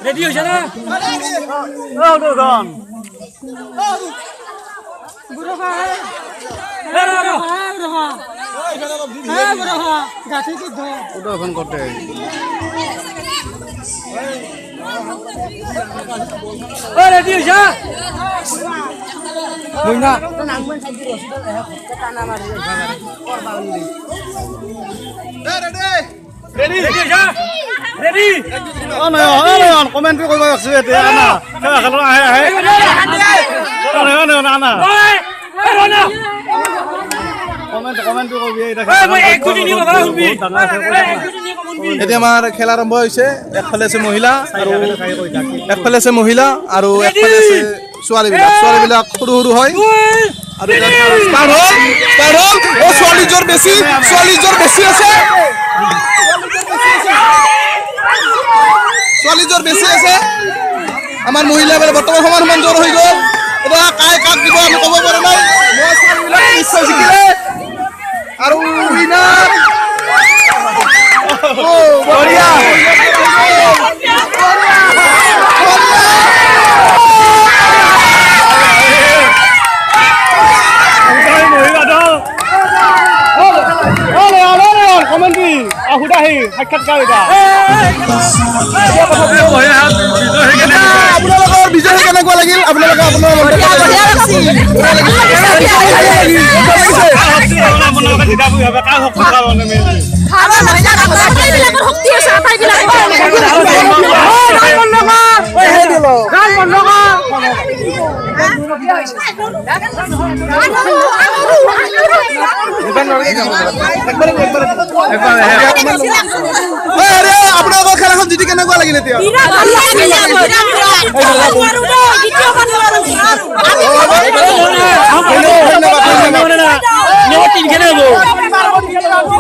ready হইছে না ও দুজন বুড়ো ভাই গাছে কি ধর উদখন করতে ও রেডি হইছে বুঝনা রেডি হইছে রেডি ও নয়ন কমেন্ট করব আছে এতে আনা খেলা আহে আহে না ওই রনা কমেন্ট করবি এটা ওই এক কোটি নিয়ে কথা শুনবি এতিয়া আমাৰ খেল আৰম্ভ হৈছে একফালে আছে মহিলা আৰু একফালে আছে মহিলা আৰু একফালে আছে ছোৱালীবিলাক সৰু সৰু হয় আৰু ষ্টাৰ্ট হ'ল ও ছোৱালী জোৰ বেছি আছে ছোৱালী জোৰ বেছি আছে আমাৰ মহিলা বৰ্তমান সমান জোৰ হৈ গ'ল এতিয়া কাক দিব আমি ক'ব পৰা নাই মই ছোৱালীবিলাক নিশ্চয় জিকিলে আৰু উইনাৰ বঢ়িয়া কমেন্ট্ৰি আহুদাহি সাক্ষাৎকাৰ এটা আপোনালোকৰ বিজয় কেনেকুৱা লাগিল আপোনালোকৰ আপোনালোকৰ খেলাখন জিতি কেনেকুৱা লাগিল এতিয়া